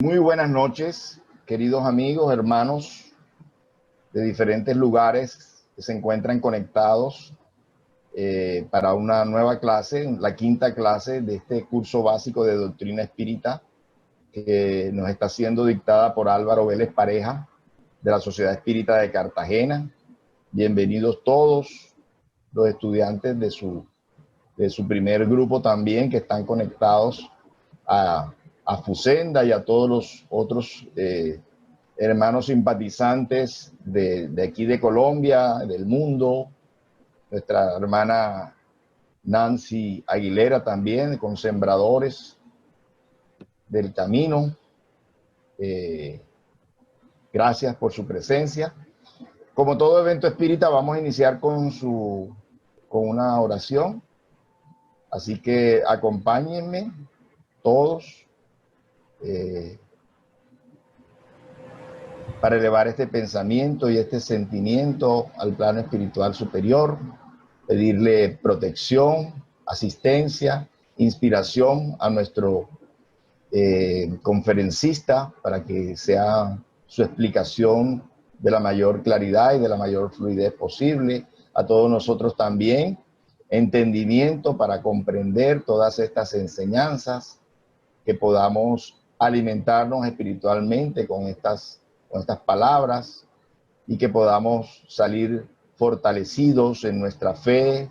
Muy buenas noches, queridos amigos, hermanos de diferentes lugares que se encuentran conectados para una nueva clase, la quinta clase de este curso básico de doctrina espírita que nos está siendo dictada por Álvaro Vélez Pareja de la Sociedad Espírita de Cartagena. Bienvenidos todos los estudiantes de su primer grupo también que están conectados a Fusenda y a todos los otros hermanos simpatizantes de aquí de Colombia, del mundo. Nuestra hermana Nancy Aguilera también, con Sembradores del Camino. Gracias por su presencia. Como todo evento espírita, vamos a iniciar con una oración. Así que acompáñenme todos para elevar este pensamiento y este sentimiento al plano espiritual superior, pedirle protección, asistencia, inspiración a nuestro conferencista para que sea su explicación de la mayor claridad y de la mayor fluidez posible, a todos nosotros también, entendimiento para comprender todas estas enseñanzas, que podamos alimentarnos espiritualmente con estas palabras y que podamos salir fortalecidos en nuestra fe,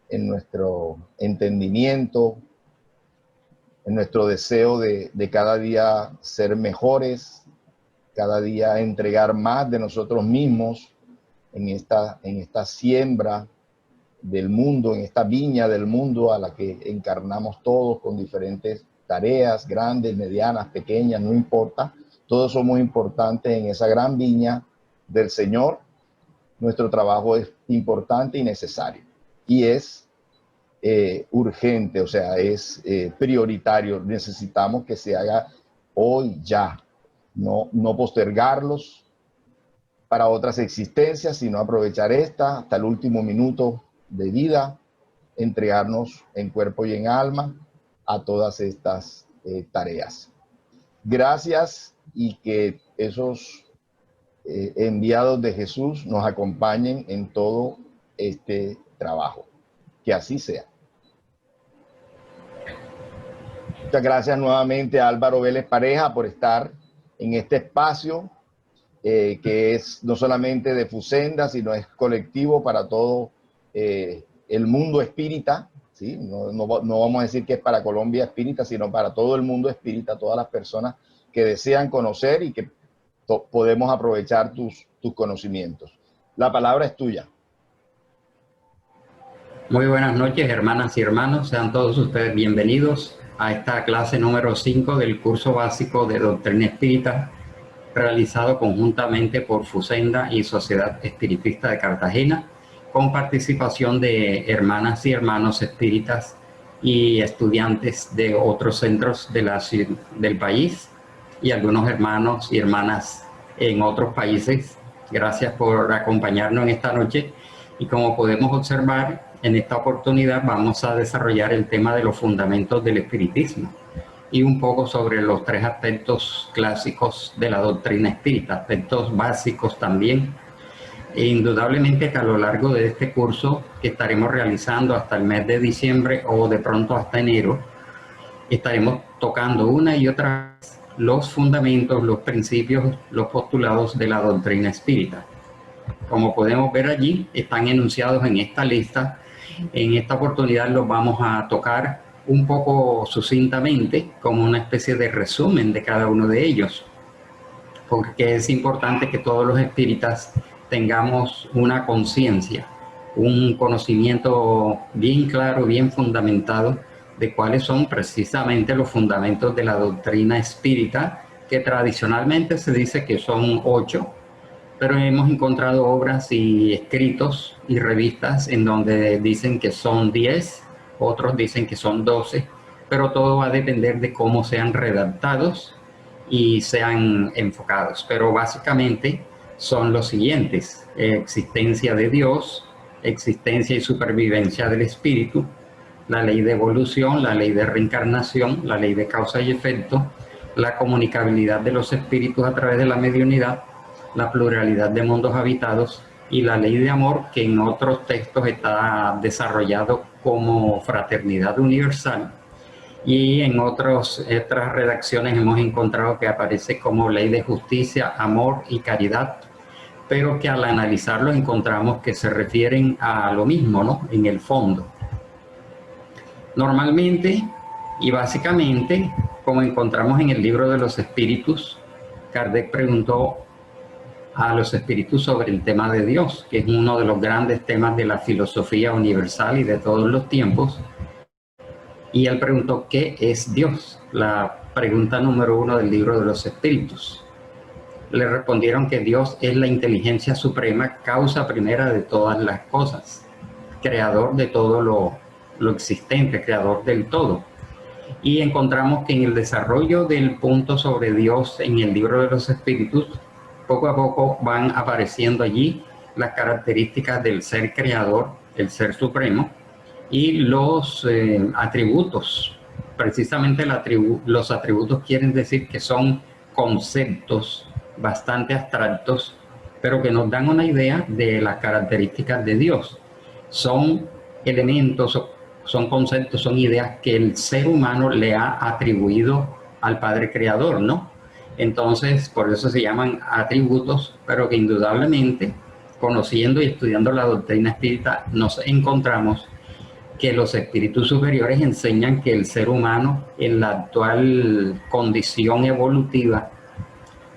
en nuestro entendimiento, en nuestro deseo de cada día ser mejores, cada día entregar más de nosotros mismos en esta siembra del mundo, en esta viña del mundo a la que encarnamos todos con diferentes tareas, grandes, medianas, pequeñas, no importa. Todos somos importantes en esa gran viña del Señor. Nuestro trabajo es importante y necesario. Y es urgente, o sea, es prioritario. Necesitamos que se haga hoy, ya. No postergarlos para otras existencias, sino aprovechar esta hasta el último minuto de vida, entregarnos en cuerpo y en alma a todas estas tareas. Gracias, y que esos enviados de Jesús nos acompañen en todo este trabajo. Que así sea. Muchas gracias nuevamente a Álvaro Vélez Pareja por estar en este espacio que es no solamente de Fusenda, sino es colectivo para todo el mundo espírita. ¿Sí? No vamos a decir que es para Colombia espírita, sino para todo el mundo espírita, todas las personas que desean conocer y que podemos aprovechar tus conocimientos. La palabra es tuya. Muy buenas noches, hermanas y hermanos. Sean todos ustedes bienvenidos a esta clase número 5 del curso básico de Doctrina Espírita, realizado conjuntamente por Fusenda y Sociedad Espiritista de Cartagena, con participación de hermanas y hermanos espíritas y estudiantes de otros centros del país y algunos hermanos y hermanas en otros países. Gracias por acompañarnos en esta noche, y como podemos observar, en esta oportunidad vamos a desarrollar el tema de los fundamentos del espiritismo y un poco sobre los tres aspectos clásicos de la doctrina espírita, aspectos básicos también. E indudablemente que a lo largo de este curso que estaremos realizando hasta el mes de diciembre o de pronto hasta enero, estaremos tocando una y otra vez los fundamentos, los principios, los postulados de la doctrina espírita. Como podemos ver allí, están enunciados en esta lista. En esta oportunidad los vamos a tocar un poco sucintamente, como una especie de resumen de cada uno de ellos, porque es importante que todos los espíritas tengamos una conciencia, un conocimiento bien claro, bien fundamentado de cuáles son precisamente los fundamentos de la doctrina espírita, que tradicionalmente se dice que son 8, pero hemos encontrado obras y escritos y revistas en donde dicen que son 10, otros dicen que son 12, pero todo va a depender de cómo sean redactados y sean enfocados. Pero básicamente son los siguientes: existencia de Dios, existencia y supervivencia del espíritu, la ley de evolución, la ley de reencarnación, la ley de causa y efecto, la comunicabilidad de los espíritus a través de la mediunidad, la pluralidad de mundos habitados y la ley de amor, que en otros textos está desarrollado como fraternidad universal, y en otras redacciones hemos encontrado que aparece como ley de justicia, amor y caridad, pero que al analizarlo encontramos que se refieren a lo mismo, ¿no? En el fondo. Normalmente y básicamente, como encontramos en el libro de los espíritus, Kardec preguntó a los espíritus sobre el tema de Dios, que es uno de los grandes temas de la filosofía universal y de todos los tiempos. Y él preguntó, ¿qué es Dios? La pregunta número 1 del libro de los espíritus. Le respondieron que Dios es la inteligencia suprema, causa primera de todas las cosas, creador de todo lo existente, creador del todo. Y encontramos que en el desarrollo del punto sobre Dios en el libro de los espíritus, poco a poco van apareciendo allí las características del ser creador, el ser supremo, y los atributos. Precisamente los atributos quieren decir que son conceptos bastante abstractos, pero que nos dan una idea de las características de Dios. Son elementos, son conceptos, son ideas que el ser humano le ha atribuido al Padre Creador, ¿no? Entonces, por eso se llaman atributos, pero que indudablemente, conociendo y estudiando la doctrina espírita, nos encontramos que los espíritus superiores enseñan que el ser humano, en la actual condición evolutiva,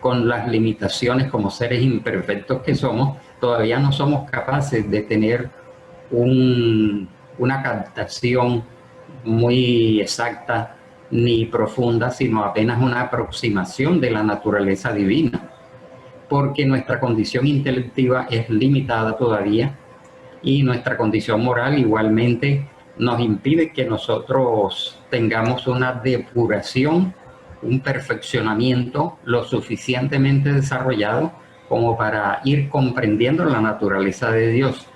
con las limitaciones como seres imperfectos que somos, todavía no somos capaces de tener una captación muy exacta ni profunda, sino apenas una aproximación de la naturaleza divina, porque nuestra condición intelectiva es limitada todavía y nuestra condición moral igualmente nos impide que nosotros tengamos una depuración, un perfeccionamiento lo suficientemente desarrollado como para ir comprendiendo la naturaleza de Dios.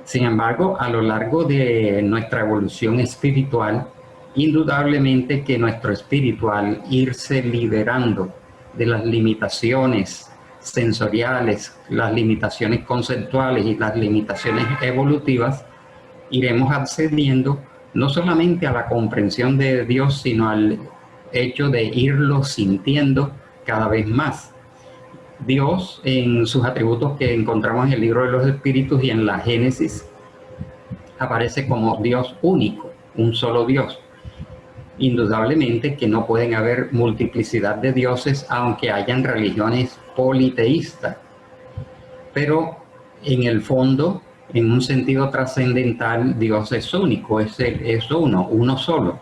Sin embargo, a lo largo de nuestra evolución espiritual, indudablemente que nuestro espíritu, al irse liberando de las limitaciones sensoriales, las limitaciones conceptuales y las limitaciones evolutivas, iremos accediendo no solamente a la comprensión de Dios, sino al hecho de irlo sintiendo cada vez más. Dios, en sus atributos que encontramos en el libro de los espíritus y en la Génesis, aparece como Dios único, un solo Dios. Indudablemente que no pueden haber multiplicidad de dioses, aunque hayan religiones politeístas, pero en el fondo, en un sentido trascendental, Dios es único, es uno solo,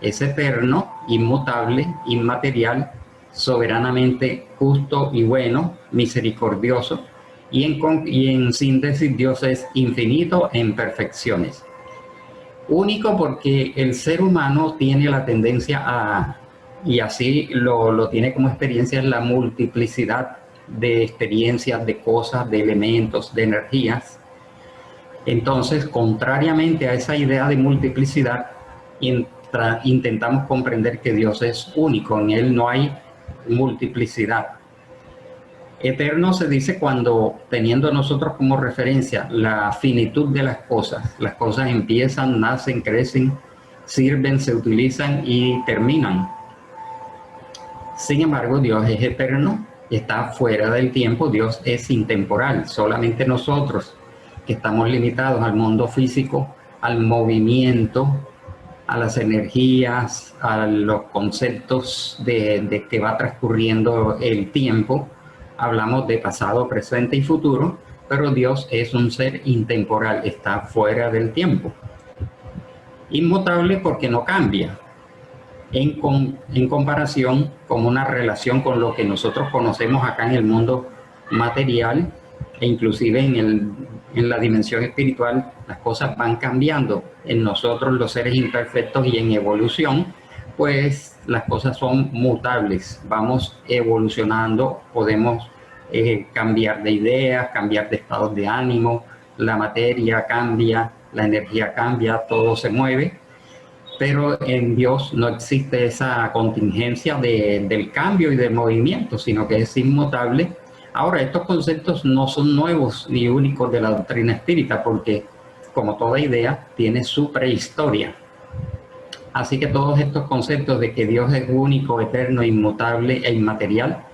es eterno, inmutable, inmaterial, soberanamente justo y bueno, misericordioso, y en síntesis Dios es infinito en perfecciones. Único porque el ser humano tiene la tendencia y así lo tiene como experiencia, en la multiplicidad de experiencias, de cosas, de elementos, de energías. Entonces, contrariamente a esa idea de multiplicidad, intentamos comprender que Dios es único, en Él no hay multiplicidad. Eterno se dice cuando, teniendo nosotros como referencia la finitud de las cosas empiezan, nacen, crecen, sirven, se utilizan y terminan. Sin embargo, Dios es eterno, está fuera del tiempo, Dios es intemporal. Solamente nosotros, que estamos limitados al mundo físico, al movimiento, a las energías, a los conceptos de que va transcurriendo el tiempo, hablamos de pasado, presente y futuro, pero Dios es un ser intemporal, está fuera del tiempo. Inmutable porque no cambia, en comparación con una relación con lo que nosotros conocemos acá en el mundo material, e inclusive en la dimensión espiritual, las cosas van cambiando. En nosotros, los seres imperfectos y en evolución, pues las cosas son mutables, vamos evolucionando, podemos cambiar de ideas, cambiar de estados de ánimo, la materia cambia, la energía cambia, todo se mueve. pero en Dios no existe esa contingencia del cambio y del movimiento, sino que es inmutable. Ahora, estos conceptos no son nuevos ni únicos de la doctrina espírita, porque, como toda idea, tiene su prehistoria. Así que todos estos conceptos de que Dios es único, eterno, inmutable e inmaterial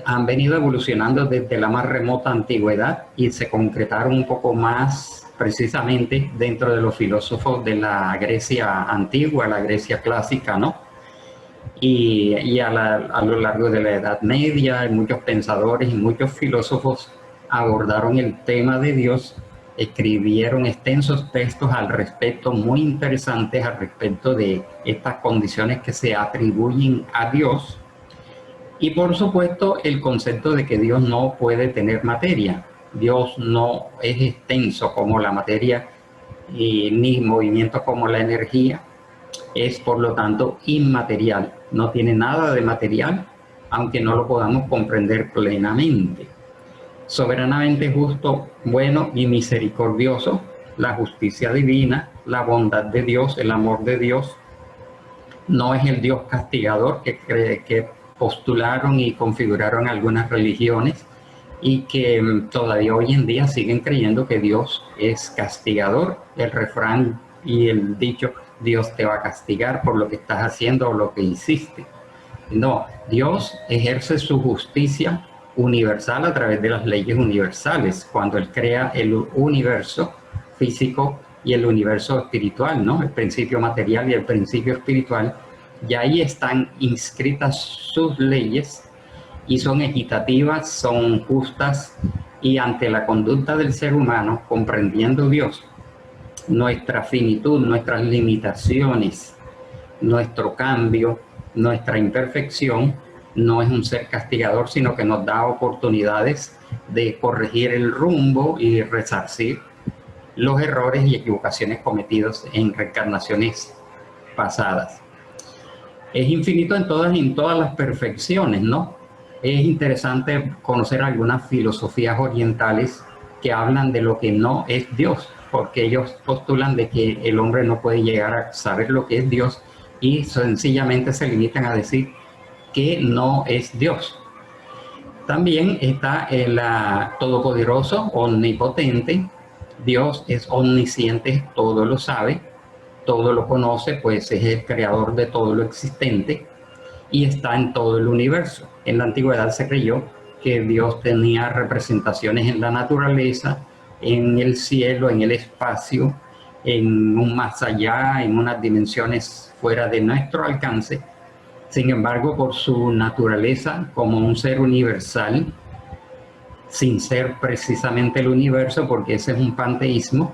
han venido evolucionando desde la más remota antigüedad y se concretaron un poco más precisamente dentro de los filósofos de la Grecia antigua, la Grecia clásica, ¿no? Y a lo largo de la Edad Media, muchos pensadores y muchos filósofos abordaron el tema de Dios, escribieron extensos textos al respecto, muy interesantes al respecto de estas condiciones que se atribuyen a Dios. Y por supuesto el concepto de que Dios no puede tener materia. Dios no es extenso como la materia ni movimiento como la energía. Es por lo tanto inmaterial. No tiene nada de material, aunque no lo podamos comprender plenamente. Soberanamente justo, bueno y misericordioso, la justicia divina, la bondad de Dios, el amor de Dios. No es el Dios castigador que postularon y configuraron algunas religiones y que todavía hoy en día siguen creyendo que Dios es castigador. El refrán y el dicho, Dios te va a castigar por lo que estás haciendo o lo que hiciste. No, Dios ejerce su justicia universal a través de las leyes universales, cuando Él crea el universo físico y el universo espiritual, ¿no? El principio material y el principio espiritual. Y ahí están inscritas sus leyes y son equitativas, son justas, y ante la conducta del ser humano, comprendiendo Dios, nuestra finitud, nuestras limitaciones, nuestro cambio, nuestra imperfección, no es un ser castigador, sino que nos da oportunidades de corregir el rumbo y resarcir los errores y equivocaciones cometidos en reencarnaciones pasadas. Es infinito en todas las perfecciones, ¿no? Es interesante conocer algunas filosofías orientales que hablan de lo que no es Dios, porque ellos postulan de que el hombre no puede llegar a saber lo que es Dios y sencillamente se limitan a decir que no es Dios. También está el todopoderoso, omnipotente. Dios es omnisciente, todo lo sabe, todo lo conoce, pues es el creador de todo lo existente y está en todo el universo. En la antigüedad se creyó que Dios tenía representaciones en la naturaleza, en el cielo, en el espacio, en un más allá, en unas dimensiones fuera de nuestro alcance. Sin embargo, por su naturaleza como un ser universal, sin ser precisamente el universo, porque ese es un panteísmo,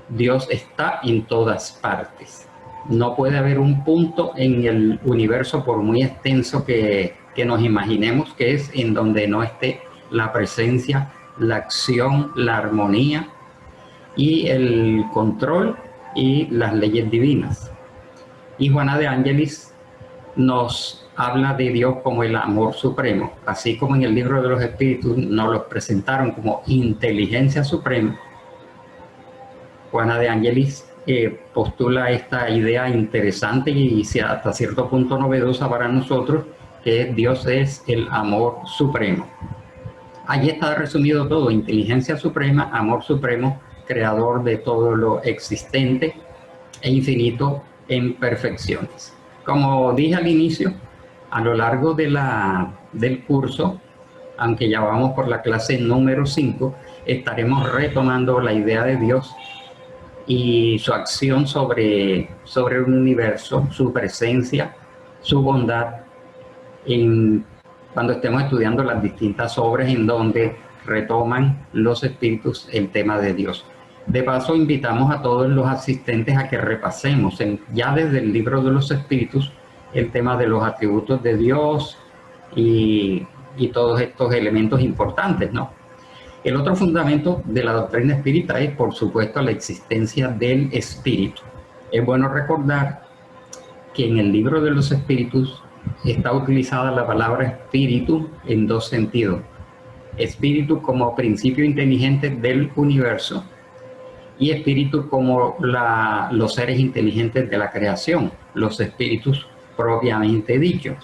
Dios está en todas partes. No puede haber un punto en el universo, por muy extenso que nos imaginemos que es, en donde no esté la presencia, la acción, la armonía y el control y las leyes divinas. Y Juana de Ángelis nos habla de Dios como el amor supremo, así como en el libro de los espíritus nos los presentaron como inteligencia suprema. Juana de Ángelis postula esta idea interesante y hasta cierto punto novedosa para nosotros, que Dios es el amor supremo. Allí está resumido todo: inteligencia suprema, amor supremo, creador de todo lo existente e infinito en perfecciones. Como dije al inicio, a lo largo del curso, aunque ya vamos por la clase número 5, estaremos retomando la idea de Dios y su acción sobre el universo, su presencia, su bondad, cuando estemos estudiando las distintas obras en donde retoman los espíritus el tema de Dios. De paso, invitamos a todos los asistentes a que repasemos ya desde el libro de los espíritus el tema de los atributos de Dios y todos estos elementos importantes, ¿no? El otro fundamento de la doctrina espírita es, por supuesto, la existencia del espíritu. Es bueno recordar que en el libro de los espíritus está utilizada la palabra espíritu en dos sentidos. Espíritu como principio inteligente del universo y espíritu como los seres inteligentes de la creación, los espíritus propiamente dichos.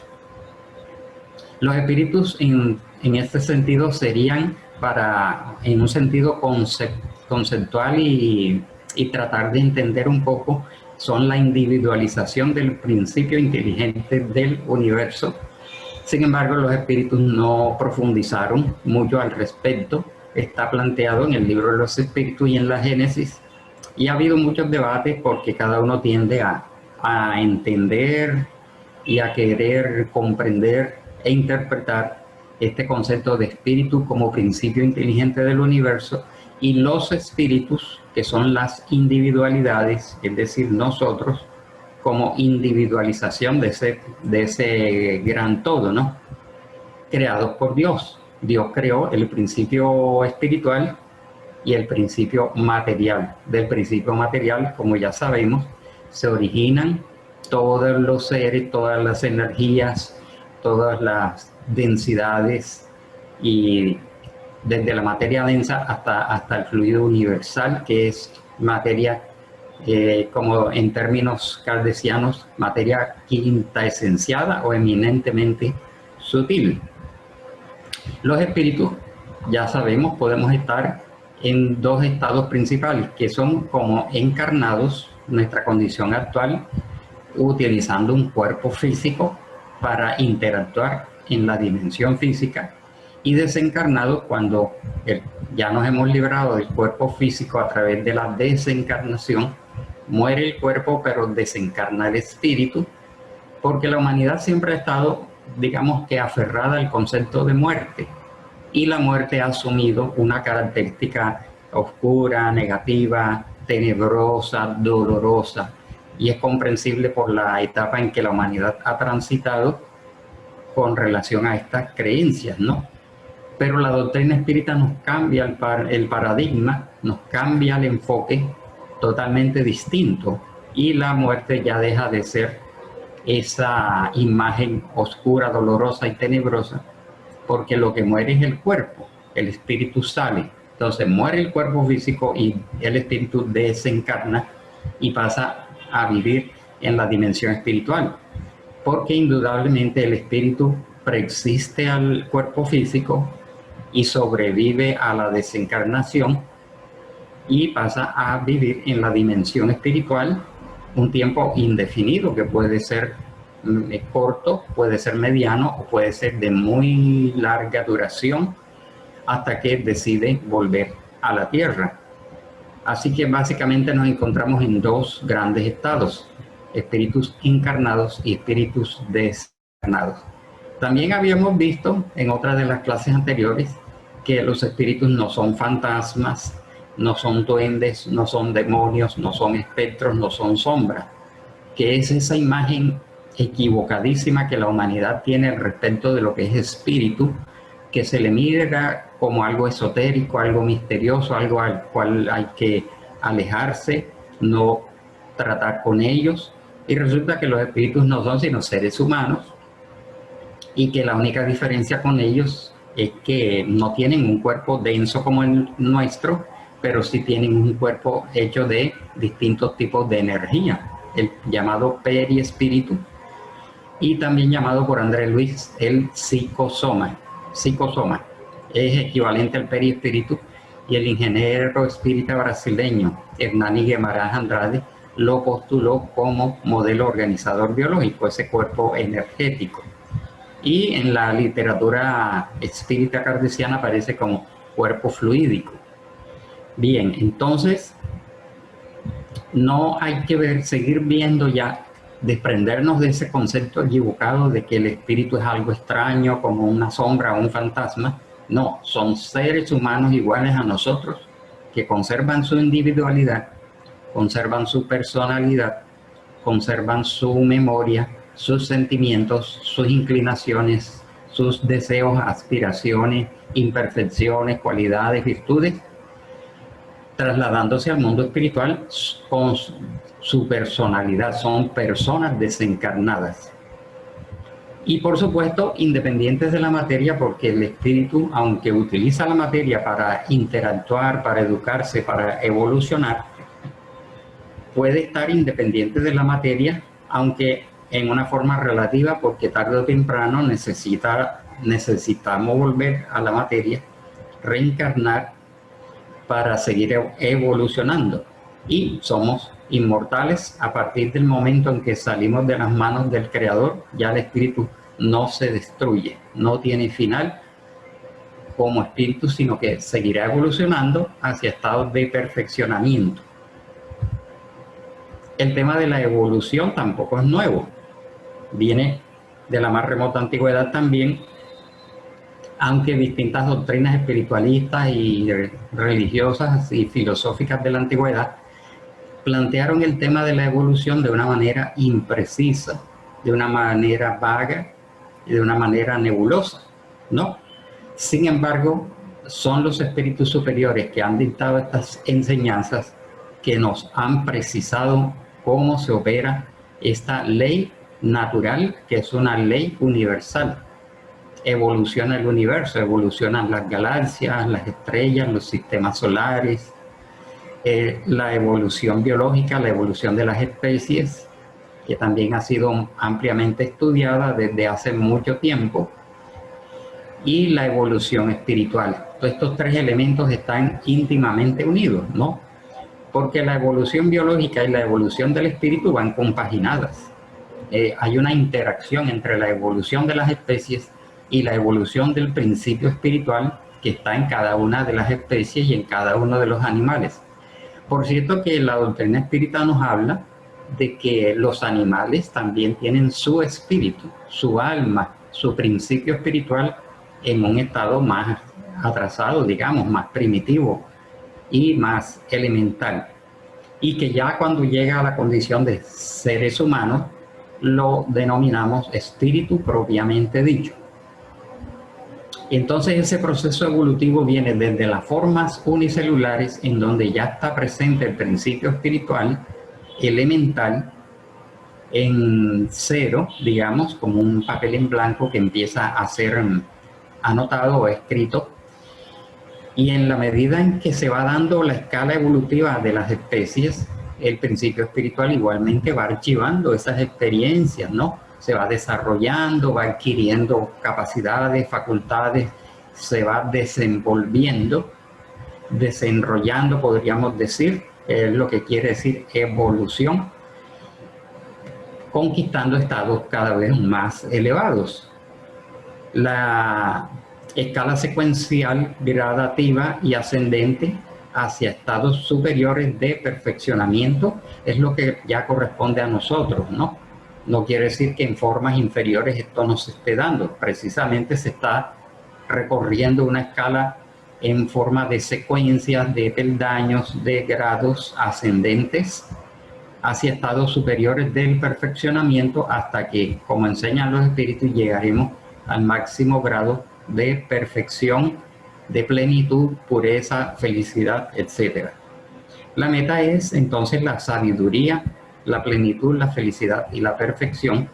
Los espíritus en este sentido serían, en un sentido conceptual y tratar de entender un poco, son la individualización del principio inteligente del universo. Sin embargo, los espíritus no profundizaron mucho al respecto. Está planteado en el libro de los espíritus y en la Génesis, y ha habido muchos debates porque cada uno tiende a entender y a querer comprender e interpretar este concepto de espíritu como principio inteligente del universo, y los espíritus, que son las individualidades, es decir, nosotros, como individualización de ese gran todo, ¿no? Creados por Dios. Dios creó el principio espiritual y el principio material. Del principio material, como ya sabemos, se originan todos los seres, todas las energías, todas las densidades, y desde la materia densa hasta el fluido universal, que es materia, como en términos kardecianos, materia quinta esenciada o eminentemente sutil. Los espíritus, ya sabemos, podemos estar en dos estados principales, que son como encarnados, nuestra condición actual, utilizando un cuerpo físico para interactuar en la dimensión física, y desencarnados cuando ya nos hemos librado del cuerpo físico a través de la desencarnación. Muere el cuerpo, pero desencarna el espíritu, porque la humanidad siempre ha estado, digamos que, aferrada al concepto de muerte, y la muerte ha asumido una característica oscura, negativa, tenebrosa, dolorosa, y es comprensible por la etapa en que la humanidad ha transitado con relación a estas creencias, ¿no? Pero la doctrina espírita nos cambia el paradigma, nos cambia el enfoque totalmente distinto, y la muerte ya deja de ser esa imagen oscura, dolorosa y tenebrosa, porque lo que muere es el cuerpo, el espíritu sale. Entonces muere el cuerpo físico y el espíritu desencarna y pasa a vivir en la dimensión espiritual, porque indudablemente el espíritu preexiste al cuerpo físico y sobrevive a la desencarnación y pasa a vivir en la dimensión espiritual un tiempo indefinido, que puede ser corto, puede ser mediano o puede ser de muy larga duración, hasta que decide volver a la tierra. Así que básicamente nos encontramos en dos grandes estados: espíritus encarnados y espíritus desencarnados. También habíamos visto en otra de las clases anteriores que los espíritus no son fantasmas, no son duendes, no son demonios, no son espectros, no son sombras, que es esa imagen equivocadísima que la humanidad tiene respecto de lo que es espíritu, que se le mira como algo esotérico, algo misterioso, algo al cual hay que alejarse, no tratar con ellos, y resulta que los espíritus no son sino seres humanos, y que la única diferencia con ellos es que no tienen un cuerpo denso como el nuestro, pero sí tienen un cuerpo hecho de distintos tipos de energía, el llamado periespíritu, y también llamado por André Luis el psicosoma. Psicosoma es equivalente al periespíritu, y el ingeniero espírita brasileño Hernani Guimarães Andrade lo postuló como modelo organizador biológico, ese cuerpo energético. Y en la literatura espírita kardeciana aparece como cuerpo fluídico. Bien, entonces no hay que seguir viendo ya, desprendernos de ese concepto equivocado de que el espíritu es algo extraño, como una sombra o un fantasma. No, son seres humanos iguales a nosotros, que conservan su individualidad, conservan su personalidad, conservan su memoria, sus sentimientos, sus inclinaciones, sus deseos, aspiraciones, imperfecciones, cualidades, virtudes, trasladándose al mundo espiritual con su personalidad. Son personas desencarnadas. Y por supuesto, independientes de la materia, porque el espíritu, aunque utiliza la materia para interactuar, para educarse, para evolucionar, puede estar independiente de la materia, aunque en una forma relativa, porque tarde o temprano necesitamos volver a la materia, reencarnar para seguir evolucionando. Y somos inmortales a partir del momento en que salimos de las manos del Creador. Ya el espíritu no se destruye, no tiene final como espíritu, sino que seguirá evolucionando hacia estados de perfeccionamiento. El tema de la evolución tampoco es nuevo, viene de la más remota antigüedad también, aunque distintas doctrinas espiritualistas y religiosas y filosóficas de la antigüedad plantearon el tema de la evolución de una manera imprecisa, de una manera vaga y de una manera nebulosa, ¿no? Sin embargo, son los espíritus superiores que han dictado estas enseñanzas que nos han precisado cómo se opera esta ley natural, que es una ley universal. Evoluciona el universo, evolucionan las galaxias, las estrellas, los sistemas solares, la evolución biológica, la evolución de las especies, que también ha sido ampliamente estudiada desde hace mucho tiempo, y la evolución espiritual. Todos estos tres elementos están íntimamente unidos, ¿no? Porque la evolución biológica y la evolución del espíritu van compaginadas. Hay una interacción entre la evolución de las especies y la evolución del principio espiritual que está en cada una de las especies y en cada uno de los animales. Por cierto que la doctrina espírita nos habla de que los animales también tienen su espíritu, su alma, su principio espiritual en un estado más atrasado, digamos, más primitivo y más elemental. Y que ya cuando llega a la condición de seres humanos, lo denominamos espíritu propiamente dicho. Entonces ese proceso evolutivo viene desde las formas unicelulares, en donde ya está presente el principio espiritual elemental en cero, digamos, como un papel en blanco que empieza a ser anotado o escrito. Y en la medida en que se va dando la escala evolutiva de las especies, el principio espiritual igualmente va archivando esas experiencias, ¿no? Se va desarrollando, va adquiriendo capacidades, facultades, se va desenvolviendo, desenrollando, podríamos decir, es lo que quiere decir evolución, conquistando estados cada vez más elevados. La escala secuencial, gradativa y ascendente hacia estados superiores de perfeccionamiento es lo que ya corresponde a nosotros, ¿no? No quiere decir que en formas inferiores esto no se esté dando, precisamente se está recorriendo una escala en forma de secuencias, de peldaños, de grados ascendentes hacia estados superiores del perfeccionamiento hasta que, como enseñan los espíritus, llegaremos al máximo grado de perfección, de plenitud, pureza, felicidad, etc. La meta es entonces la sabiduría, la plenitud, la felicidad y la perfección,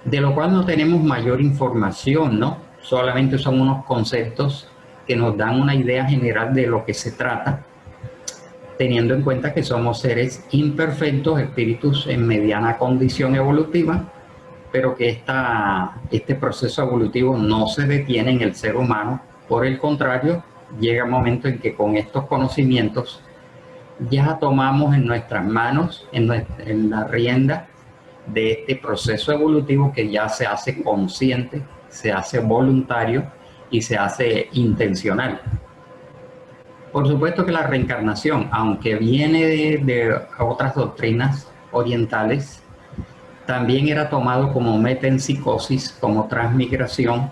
de lo cual no tenemos mayor información, ¿no? Solamente son unos conceptos que nos dan una idea general de lo que se trata, teniendo en cuenta que somos seres imperfectos, espíritus en mediana condición evolutiva, pero que este proceso evolutivo no se detiene en el ser humano. Por el contrario, llega un momento en que con estos conocimientos ya tomamos en nuestras manos, en la rienda de este proceso evolutivo que ya se hace consciente, se hace voluntario y se hace intencional. Por supuesto que la reencarnación, aunque viene de otras doctrinas orientales, también era tomado como metempsicosis, como transmigración.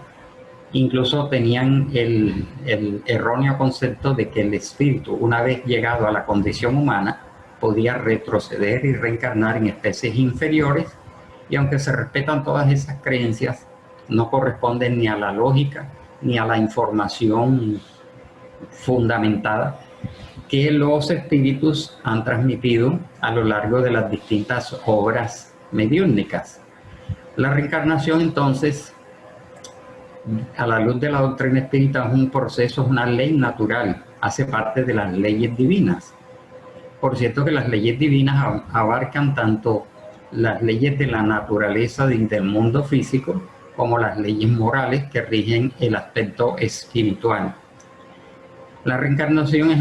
Incluso tenían el erróneo concepto de que el espíritu, una vez llegado a la condición humana, podía retroceder y reencarnar en especies inferiores, y aunque se respetan todas esas creencias, no corresponden ni a la lógica ni a la información fundamentada que los espíritus han transmitido a lo largo de las distintas obras mediúnicas. La reencarnación entonces a la luz de la doctrina espírita es un proceso, es una ley natural, hace parte de las leyes divinas. Por cierto que las leyes divinas abarcan tanto las leyes de la naturaleza del mundo físico como las leyes morales que rigen el aspecto espiritual. La reencarnación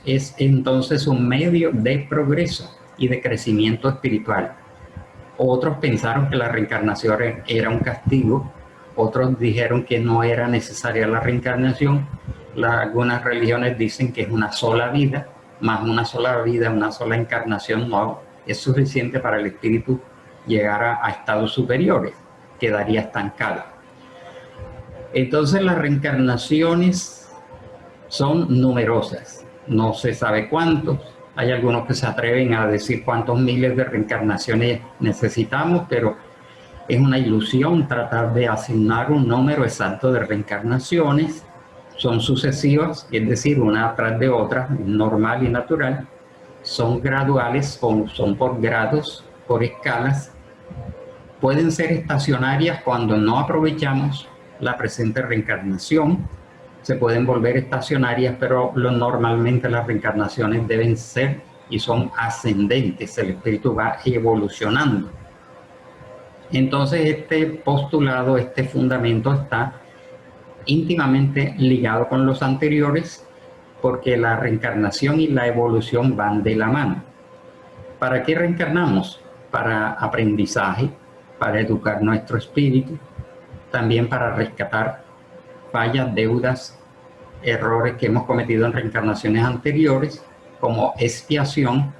es entonces un medio de progreso y de crecimiento espiritual. Otros pensaron que la reencarnación era un castigo, otros dijeron que no era necesaria la reencarnación. Algunas religiones dicen que es una sola vida, más una sola vida, una sola encarnación no es suficiente para el espíritu llegar a estados superiores, quedaría estancado. Entonces las reencarnaciones son numerosas, no se sabe cuántos. Hay algunos que se atreven a decir cuántos miles de reencarnaciones necesitamos, pero es una ilusión tratar de asignar un número exacto de reencarnaciones. Son sucesivas, es decir, una tras de otra, normal y natural. Son graduales, son por grados, por escalas. Pueden ser estacionarias cuando no aprovechamos la presente reencarnación. Se pueden volver estacionarias, pero normalmente las reencarnaciones deben ser y son ascendentes. El espíritu va evolucionando. Entonces este postulado, este fundamento está íntimamente ligado con los anteriores porque la reencarnación y la evolución van de la mano. ¿Para qué reencarnamos? Para aprendizaje, para educar nuestro espíritu, también para rescatar fallas, deudas, errores que hemos cometido en reencarnaciones anteriores, como expiación,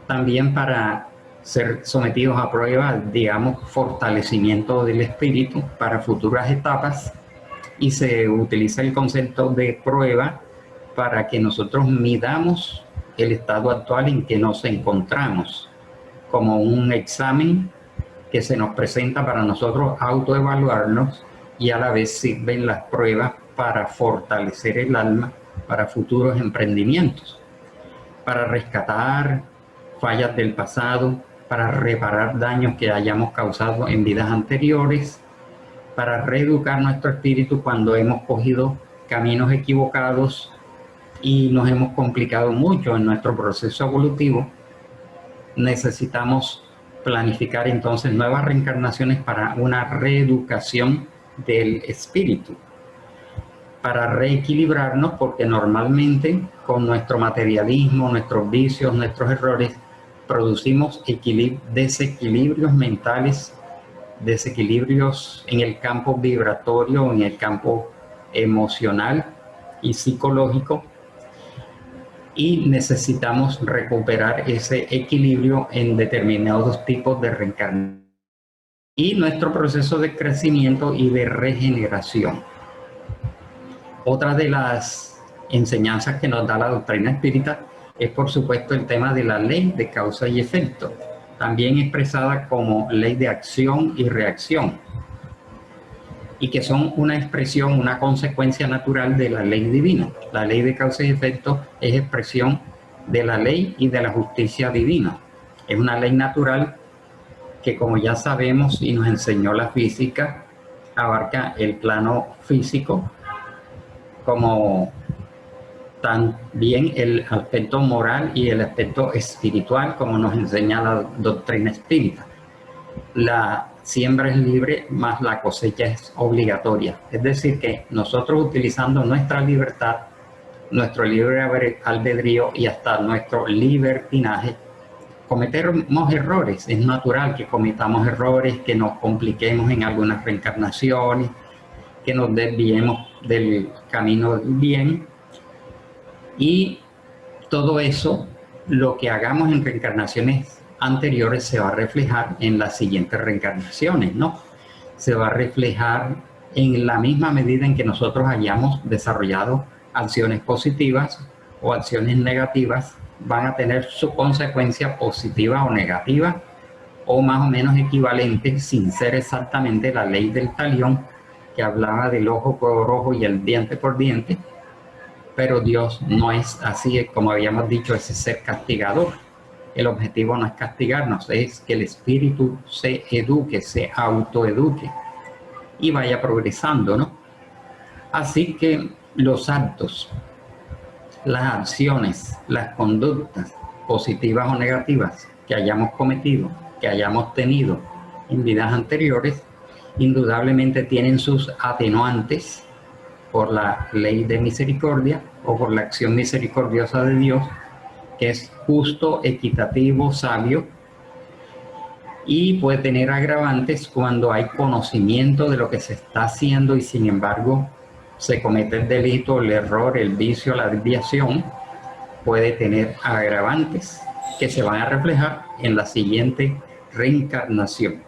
también para ser sometidos a pruebas, digamos, fortalecimiento del espíritu para futuras etapas, y se utiliza el concepto de prueba para que nosotros midamos el estado actual en que nos encontramos, como un examen que se nos presenta para nosotros autoevaluarnos, y a la vez sirven las pruebas para fortalecer el alma para futuros emprendimientos, para rescatar fallas del pasado, para reparar daños que hayamos causado en vidas anteriores, para reeducar nuestro espíritu cuando hemos cogido caminos equivocados y nos hemos complicado mucho en nuestro proceso evolutivo. Necesitamos planificar entonces nuevas reencarnaciones para una reeducación del espíritu, para reequilibrarnos, porque normalmente con nuestro materialismo, nuestros vicios, nuestros errores, producimos desequilibrios mentales, desequilibrios en el campo vibratorio, en el campo emocional y psicológico, y necesitamos recuperar ese equilibrio en determinados tipos de reencarnación y nuestro proceso de crecimiento y de regeneración. Otra de las enseñanzas que nos da la doctrina espírita es, por supuesto, el tema de la ley de causa y efecto, también expresada como ley de acción y reacción, y que son una expresión, una consecuencia natural de la ley divina. La ley de causa y efecto es expresión de la ley y de la justicia divina. Es una ley natural que, como ya sabemos y nos enseñó la física, abarca el plano físico, como también el aspecto moral y el aspecto espiritual, como nos enseña la doctrina espírita. La siembra es libre, más la cosecha es obligatoria. Es decir, que nosotros, utilizando nuestra libertad, nuestro libre albedrío y hasta nuestro libertinaje, cometemos errores. Es natural que cometamos errores, que nos compliquemos en algunas reencarnaciones, que nos desviemos del camino del bien. Y todo eso, lo que hagamos en reencarnaciones anteriores, se va a reflejar en las siguientes reencarnaciones, ¿no? Se va a reflejar en la misma medida en que nosotros hayamos desarrollado acciones positivas o acciones negativas, van a tener su consecuencia positiva o negativa, o más o menos equivalente, sin ser exactamente la ley del talión, que hablaba del ojo por ojo y el diente por diente. Pero Dios no es así, como habíamos dicho, ese ser castigador. El objetivo no es castigarnos, es que el espíritu se eduque, se autoeduque y vaya progresando, ¿no? Así que los actos, las acciones, las conductas positivas o negativas que hayamos cometido, que hayamos tenido en vidas anteriores, indudablemente tienen sus atenuantes por la ley de misericordia o por la acción misericordiosa de Dios, que es justo, equitativo, sabio, y puede tener agravantes cuando hay conocimiento de lo que se está haciendo y sin embargo se comete el delito, el error, el vicio, la desviación. Puede tener agravantes que se van a reflejar en la siguiente reencarnación.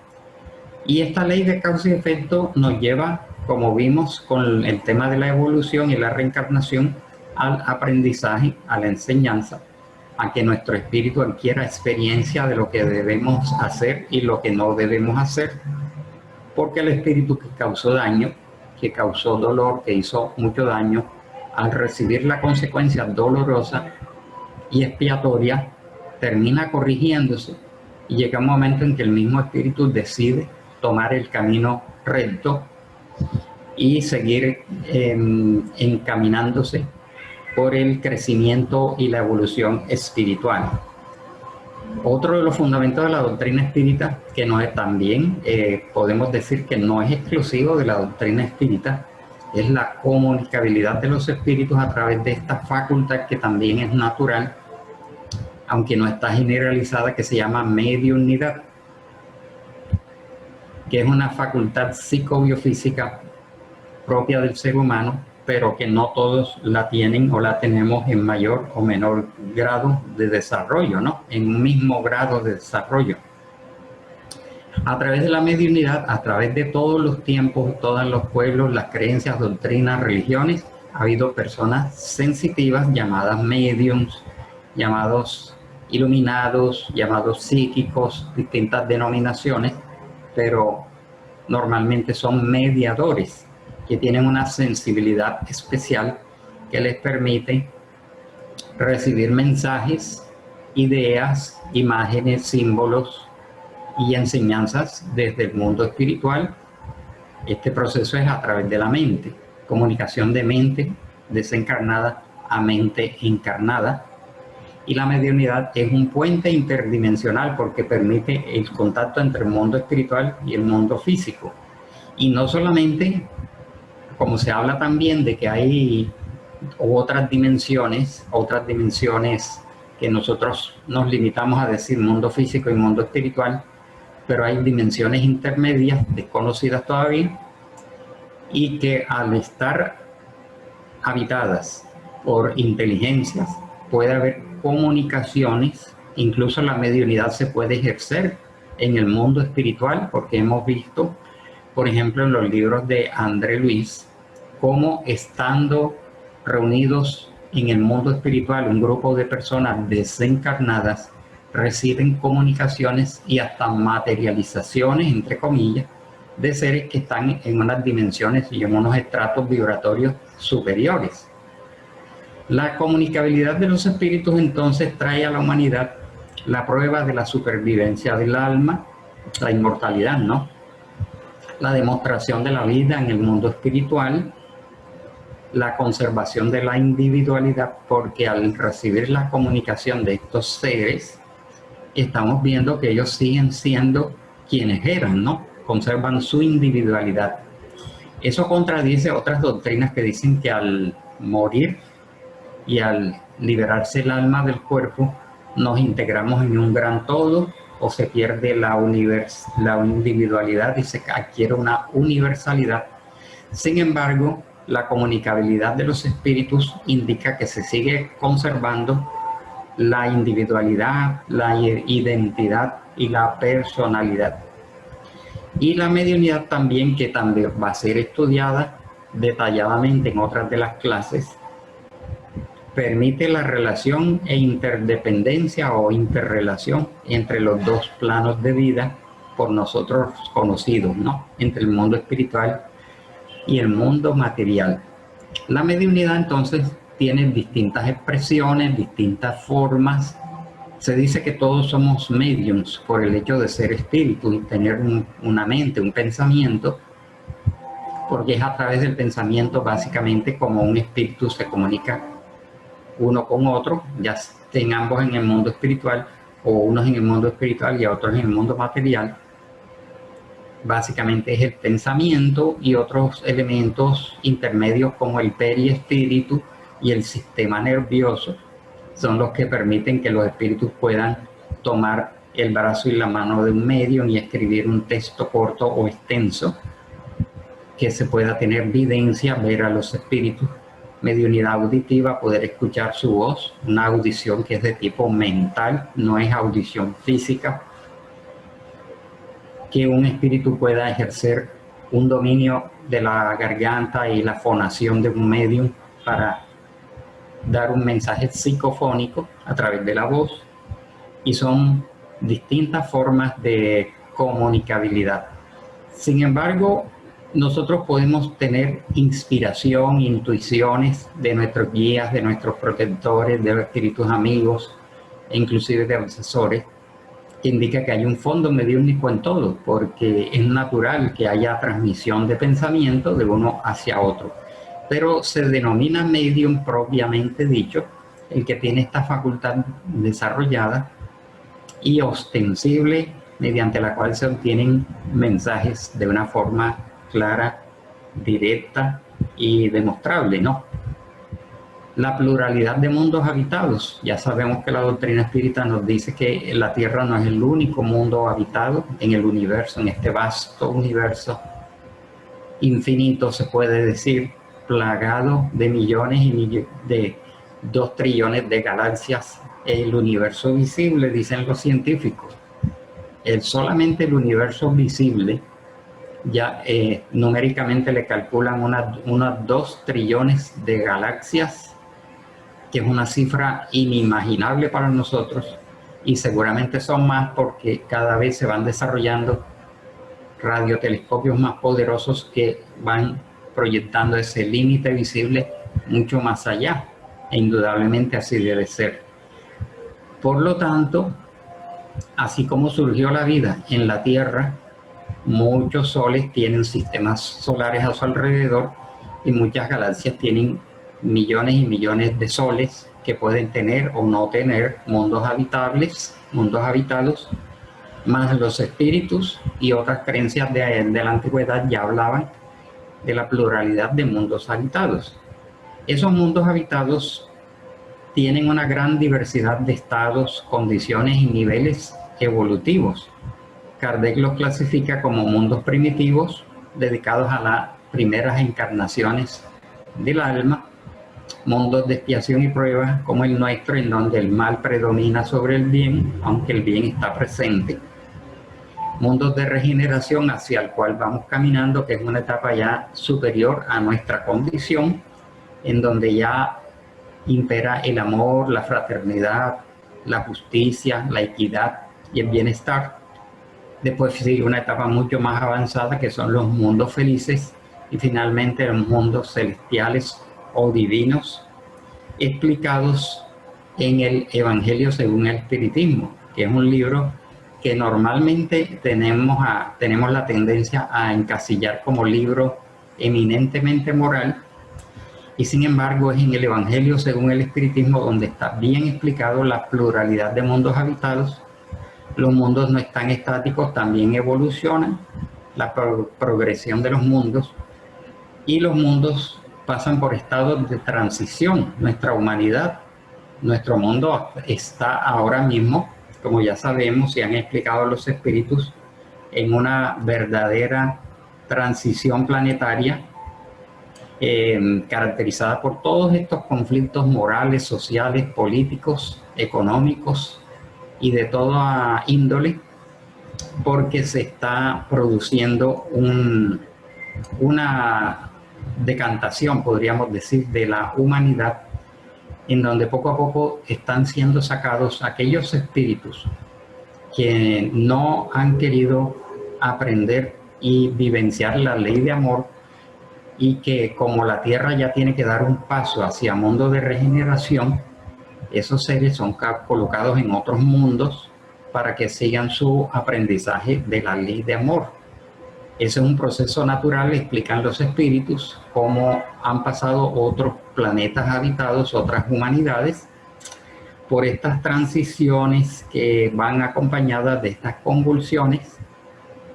Y esta ley de causa y efecto nos lleva, como vimos con el tema de la evolución y la reencarnación, al aprendizaje, a la enseñanza, a que nuestro espíritu adquiera experiencia de lo que debemos hacer y lo que no debemos hacer, porque el espíritu que causó daño, que causó dolor, que hizo mucho daño, al recibir la consecuencia dolorosa y expiatoria, termina corrigiéndose y llega un momento en que el mismo espíritu decide tomar el camino recto y seguir encaminándose por el crecimiento y la evolución espiritual. Otro de los fundamentos de la doctrina espírita, que no es también, podemos decir que no es exclusivo de la doctrina espírita, es la comunicabilidad de los espíritus a través de esta facultad que también es natural, aunque no está generalizada, que se llama mediunidad, que es una facultad psicobiofísica propia del ser humano, pero que no todos la tienen o la tenemos en mayor o menor grado de desarrollo, ¿no? En un mismo grado de desarrollo. A través de la mediunidad, a través de todos los tiempos, todos los pueblos, las creencias, doctrinas, religiones, ha habido personas sensitivas llamadas mediums, llamados iluminados, llamados psíquicos, distintas denominaciones, pero normalmente son mediadores que tienen una sensibilidad especial que les permite recibir mensajes, ideas, imágenes, símbolos y enseñanzas desde el mundo espiritual. Este proceso es a través de la mente, comunicación de mente desencarnada a mente encarnada. Y la mediunidad es un puente interdimensional porque permite el contacto entre el mundo espiritual y el mundo físico. Y no solamente, como se habla también de que hay otras dimensiones que nosotros nos limitamos a decir mundo físico y mundo espiritual, pero hay dimensiones intermedias desconocidas todavía y que al estar habitadas por inteligencias puede haber comunicaciones, incluso la mediunidad se puede ejercer en el mundo espiritual, porque hemos visto, por ejemplo, en los libros de André Luis, cómo estando reunidos en el mundo espiritual un grupo de personas desencarnadas reciben comunicaciones y hasta materializaciones, entre comillas, de seres que están en unas dimensiones y en unos estratos vibratorios superiores. La comunicabilidad de los espíritus entonces trae a la humanidad la prueba de la supervivencia del alma, la inmortalidad, ¿no? La demostración de la vida en el mundo espiritual, la conservación de la individualidad, porque al recibir la comunicación de estos seres, estamos viendo que ellos siguen siendo quienes eran, ¿no? Conservan su individualidad. Eso contradice otras doctrinas que dicen que al morir y al liberarse el alma del cuerpo, nos integramos en un gran todo o se pierde la individualidad y se adquiere una universalidad. Sin embargo, la comunicabilidad de los espíritus indica que se sigue conservando la individualidad, la identidad y la personalidad. Y la mediunidad también, que también va a ser estudiada detalladamente en otras de las clases, permite la relación e interdependencia o interrelación entre los dos planos de vida por nosotros conocidos, ¿no? Entre el mundo espiritual y el mundo material. La mediunidad entonces tiene distintas expresiones, distintas formas. Se dice que todos somos mediums por el hecho de ser espíritu y tener una mente, un pensamiento, porque es a través del pensamiento básicamente como un espíritu se comunica uno con otro, ya estén ambos en el mundo espiritual o unos en el mundo espiritual y otros en el mundo material. Básicamente es el pensamiento y otros elementos intermedios como el periespíritu y el sistema nervioso son los que permiten que los espíritus puedan tomar el brazo y la mano de un medium y escribir un texto corto o extenso que se pueda tener videncia, ver a los espíritus, mediunidad auditiva, poder escuchar su voz, una audición que es de tipo mental, no es audición física, que un espíritu pueda ejercer un dominio de la garganta y la fonación de un medium para dar un mensaje psicofónico a través de la voz, y son distintas formas de comunicabilidad. Sin embargo, nosotros podemos tener inspiración, intuiciones de nuestros guías, de nuestros protectores, de los espíritus amigos, e inclusive de obsesores, que indica que hay un fondo mediúnico en todo, porque es natural que haya transmisión de pensamiento de uno hacia otro. Pero se denomina medium propiamente dicho el que tiene esta facultad desarrollada y ostensible, mediante la cual se obtienen mensajes de una forma clara, directa y demostrable, ¿no? La pluralidad de mundos habitados. Ya sabemos que la doctrina espírita nos dice que la Tierra no es el único mundo habitado en el universo, en este vasto universo infinito, se puede decir, plagado de millones y de 2 trillones de galaxias. El universo visible, dicen los científicos. Solamente el universo visible, ya numéricamente le calculan unas 2 trillones de galaxias, que es una cifra inimaginable para nosotros, y seguramente son más porque cada vez se van desarrollando radiotelescopios más poderosos que van proyectando ese límite visible mucho más allá, e indudablemente así debe ser. Por lo tanto, así como surgió la vida en la Tierra, muchos soles tienen sistemas solares a su alrededor y muchas galaxias tienen millones y millones de soles que pueden tener o no tener mundos habitables, mundos habitados, más los espíritus y otras creencias de la antigüedad ya hablaban de la pluralidad de mundos habitados. Esos mundos habitados tienen una gran diversidad de estados, condiciones y niveles evolutivos. Kardec los clasifica como mundos primitivos, dedicados a las primeras encarnaciones del alma, mundos de expiación y prueba como el nuestro, en donde el mal predomina sobre el bien, aunque el bien está presente. Mundos de regeneración hacia el cual vamos caminando, que es una etapa ya superior a nuestra condición, en donde ya impera el amor, la fraternidad, la justicia, la equidad y el bienestar. Después sigue una etapa mucho más avanzada, que son los mundos felices, y finalmente los mundos celestiales o divinos, explicados en el Evangelio según el Espiritismo, que es un libro que normalmente tenemos la tendencia a encasillar como libro eminentemente moral, y sin embargo es en el Evangelio según el Espiritismo donde está bien explicado la pluralidad de mundos habitados. Los mundos no están estáticos, también evolucionan, la progresión de los mundos, y los mundos pasan por estados de transición. Nuestra humanidad, nuestro mundo está ahora mismo, como ya sabemos y han explicado los espíritus, en una verdadera transición planetaria, caracterizada por todos estos conflictos morales, sociales, políticos, económicos y de toda índole, porque se está produciendo una decantación, podríamos decir, de la humanidad, en donde poco a poco están siendo sacados aquellos espíritus que no han querido aprender y vivenciar la ley de amor, y que como la Tierra ya tiene que dar un paso hacia mundo de regeneración, esos seres son colocados en otros mundos para que sigan su aprendizaje de la ley de amor. Ese es un proceso natural, explican los espíritus, cómo han pasado otros planetas habitados, otras humanidades, por estas transiciones que van acompañadas de estas convulsiones,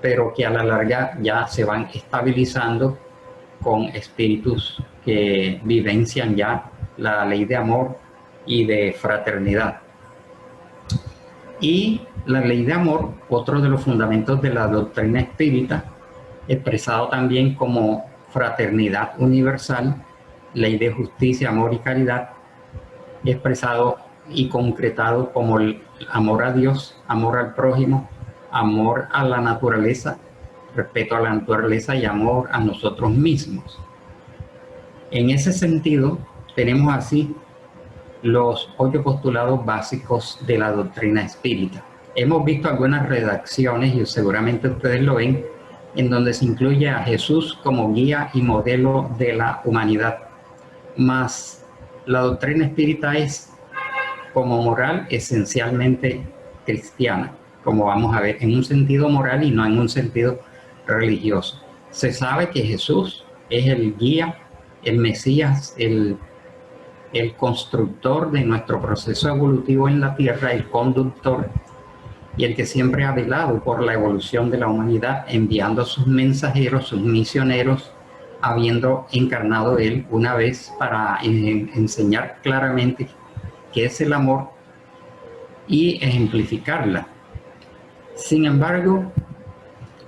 pero que a la larga ya se van estabilizando con espíritus que vivencian ya la ley de amor y de fraternidad. Y la ley de amor, otro de los fundamentos de la doctrina espírita, expresado también como fraternidad universal, ley de justicia, amor y caridad, expresado y concretado como el amor a Dios, amor al prójimo, amor a la naturaleza, respeto a la naturaleza y amor a nosotros mismos. En ese sentido, tenemos así los 8 postulados básicos de la doctrina espírita. Hemos visto algunas redacciones, y seguramente ustedes lo ven, en donde se incluye a Jesús como guía y modelo de la humanidad. Mas la doctrina espírita es, como moral, esencialmente cristiana, como vamos a ver, en un sentido moral y no en un sentido religioso. Se sabe que Jesús es el guía, el Mesías, el constructor de nuestro proceso evolutivo en la Tierra, el conductor, y el que siempre ha velado por la evolución de la humanidad, enviando a sus mensajeros, sus misioneros, habiendo encarnado él una vez para enseñar claramente qué es el amor y ejemplificarla. Sin embargo,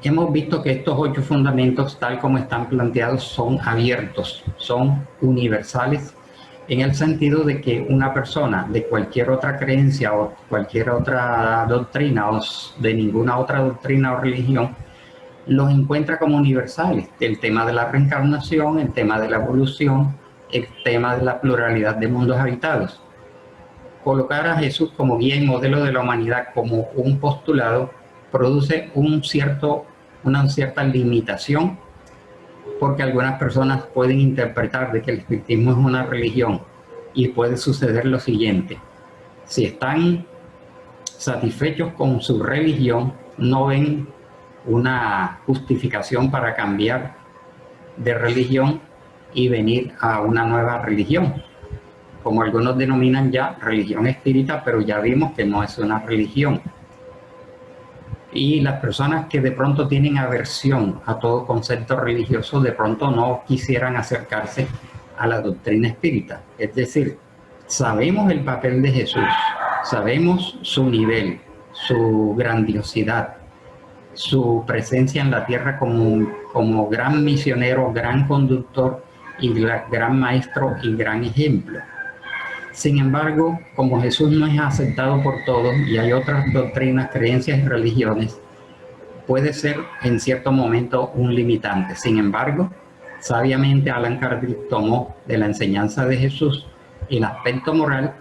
hemos visto que estos 8 fundamentos, tal como están planteados, son abiertos, son universales, en el sentido de que una persona de cualquier otra creencia o cualquier otra doctrina o de ninguna otra doctrina o religión los encuentra como universales. El tema de la reencarnación, el tema de la evolución, el tema de la pluralidad de mundos habitados. Colocar a Jesús como guía y modelo de la humanidad como un postulado produce una cierta limitación, porque algunas personas pueden interpretar de que el espiritismo es una religión, y puede suceder lo siguiente: si están satisfechos con su religión, no ven una justificación para cambiar de religión y venir a una nueva religión, como algunos denominan ya religión espírita, pero ya vimos que no es una religión. Y las personas que de pronto tienen aversión a todo concepto religioso, de pronto no quisieran acercarse a la doctrina espírita. Es decir, sabemos el papel de Jesús, sabemos su nivel, su grandiosidad, su presencia en la tierra como gran misionero, gran conductor y gran maestro y gran ejemplo. Sin embargo, como Jesús no es aceptado por todos y hay otras doctrinas, creencias y religiones, puede ser en cierto momento un limitante. Sin embargo, sabiamente Allan Kardec tomó de la enseñanza de Jesús el aspecto moral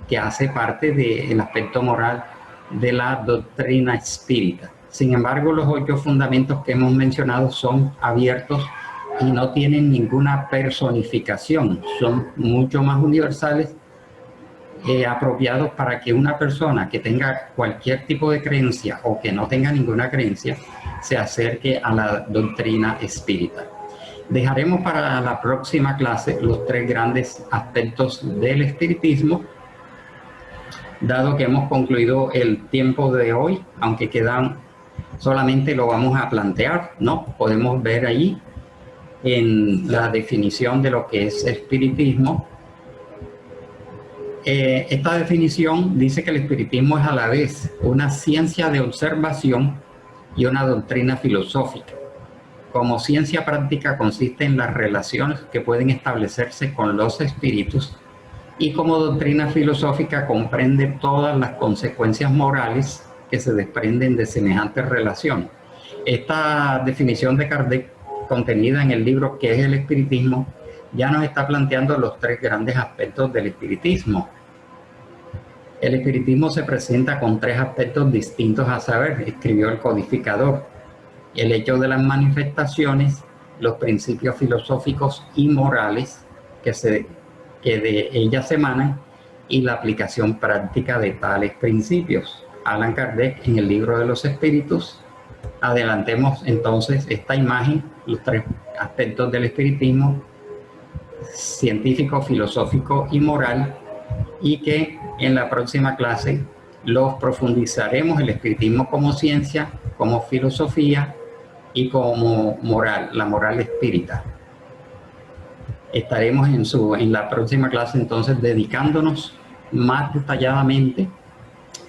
que hace parte del aspecto moral de la doctrina espírita. Sin embargo, los 8 fundamentos que hemos mencionado son abiertos y no tienen ninguna personificación, son mucho más universales, apropiados para que una persona que tenga cualquier tipo de creencia o que no tenga ninguna creencia se acerque a la doctrina espírita. Dejaremos para la próxima clase los 3 grandes aspectos del espiritismo, dado que hemos concluido el tiempo de hoy, aunque quedan, solamente lo vamos a plantear, ¿no? Podemos ver ahí en la definición de lo que es espiritismo. Esta definición dice que el espiritismo es a la vez una ciencia de observación y una doctrina filosófica. Como ciencia práctica consiste en las relaciones que pueden establecerse con los espíritus, y como doctrina filosófica comprende todas las consecuencias morales que se desprenden de semejantes relaciones. Esta definición de Kardec, contenida en el libro ¿Qué es el espiritismo?, ya nos está planteando los 3 grandes aspectos del espiritismo. El espiritismo se presenta con 3 aspectos distintos a saber, escribió el codificador: el hecho de las manifestaciones, los principios filosóficos y morales que de ellas emanan, y la aplicación práctica de tales principios. Allan Kardec, en el libro de los espíritus, adelantemos entonces esta imagen, los tres aspectos del espiritismo: científico, filosófico y moral, y que en la próxima clase los profundizaremos: el espiritismo como ciencia, como filosofía y como moral, la moral espírita. Estaremos en la próxima clase entonces dedicándonos más detalladamente